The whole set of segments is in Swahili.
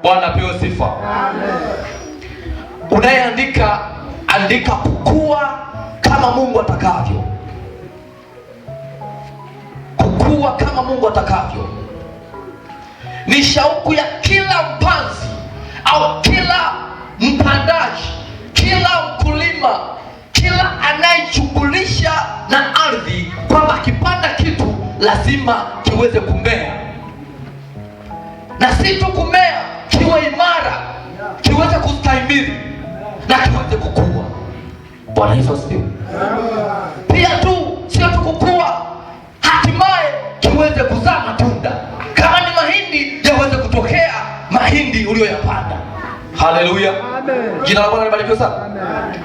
Bwana apewe sifa. Amen. Unayeandika, andika kukua kama Mungu atakavyo. Kukua kama Mungu atakavyo ni shauku ya kila mpanzi au kila mpandaji, kila mkulima, kila anayejishughulisha na ardhi, kwamba akipanda kitu lazima kiweze kumea, na si tu kumea, kiwe imara, kiweze kustahimili na kiweze kukua. Bwana Yesu asifiwe. Pia tu sio tu kukua, hatimaye kiweze kuzaa matunda. Kama ni mahindi, yaweze kutokea mahindi uliyoyapanda. Haleluya. Amen. Jina la Bwana libarikiwe sana. Amen.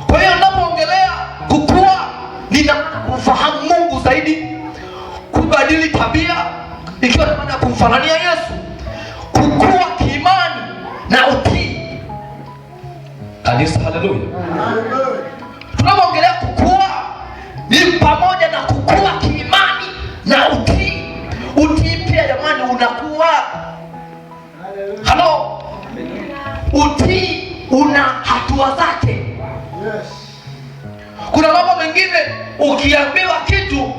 Kwa hiyo ninapoongelea kukua, ninakufahamu Mungu zaidi, kubadili tabia, ikiwa na maana kumfanania Yesu, kukua kiimani na utii. Kanisa, haleluya. Tunapoongelea kukua, ni pamoja na kukua kiimani na utii. Utii pia jamani unakuwa, halo, utii una hatua zake. Kuna mambo mengine ukiambiwa kitu,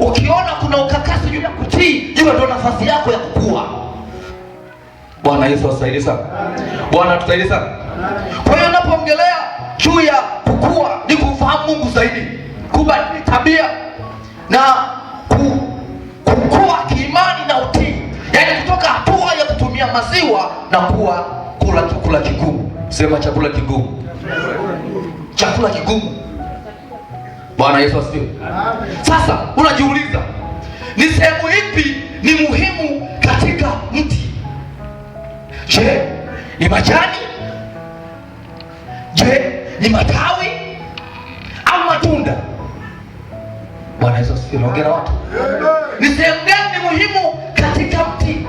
ukiona kuna ukakasi juu ya kutii, hiyo ndio nafasi yako ya kukua. Bwana Yesu asaidie sana. Bwana tusaidie sana. Kwa hiyo unapoongelea juu ya kukua, ni kumfahamu Mungu zaidi, kubadili tabia na kukua kiimani na utii. Yaani kutoka hatua ya kutumia maziwa na kuwa kula chakula kigumu. Sema chakula kigumu. Chakula kigumu. Bwana Yesu asifiwe. Sasa unajiuliza, ni sehemu ipi ni muhimu katika mti? Je, ni majani? Je, ni matawi au matunda? Bwana Yesu asifiwe. Naongea watu. Ni sehemu gani ni muhimu katika mti?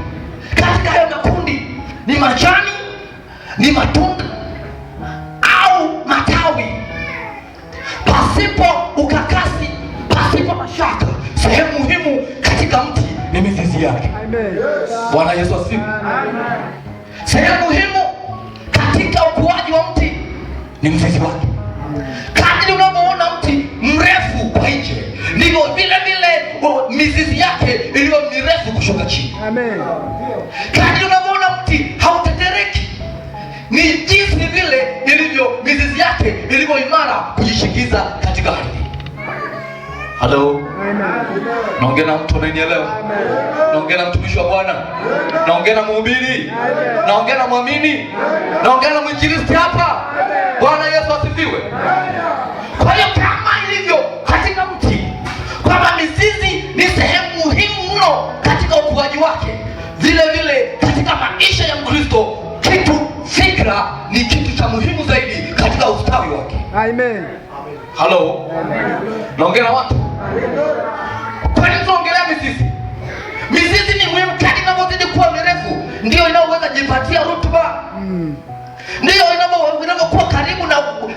Katika hayo makundi, ni majani, ni matunda au matawi? Pasipo ukakasi, pasipo mashaka, sehemu muhimu katika mti ni mizizi yake. Amen. Bwana Yesu asifiwe. Amen. Sehemu muhimu katika ukuaji wa mti ni mzizi wake. Kadri unavyoona mti mrefu kwa nje, ndivyo vile vile mizizi yake iliyo mirefu kushuka chini. Amen. Kadri unavyoona mti hautetereki, ni jinsi vile ilivyo mizizi yake ilivyo imara kujishikiza katika ardhi. Halo. Naongea na mtu ananielewa? Naongea na mtumishi wa Bwana? Naongea na mhubiri? Naongea na muamini? Naongea na mwinjilisti hapa? Bwana Yesu asifiwe. Kwa hiyo kama ilivyo katika mti kwamba mizizi ni sehemu muhimu mno katika ukuaji wake, vile vile katika maisha ya Mkristo fikra ni kitu cha muhimu zaidi katika ustawi wake. Amen. Halo. Naongea na watu? Kwa nini tunaongelea mizizi? Mizizi ni muhimu. Kadri inavyozidi kuwa mirefu, ndio inaweza jipatia rutuba. Ndio inavyokuwa karibu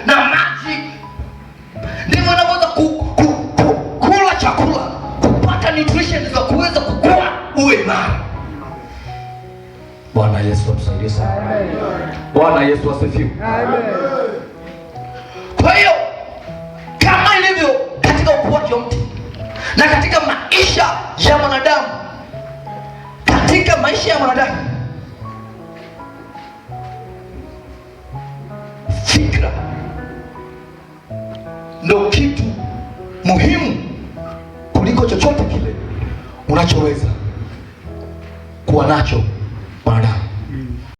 na maji, ndivyo inaweza kula chakula, kupata nutrition za kuweza kukua uwe imara. Bwana Yesu atusaidie sana. Bwana Yesu asifiwe. Amen. Kwa hiyo kama ilivyo katika ukuaji wa mti na katika maisha ya mwanadamu, katika maisha ya mwanadamu, fikra ndio kitu muhimu kuliko chochote kile unachoweza kuwa nacho mwanadamu.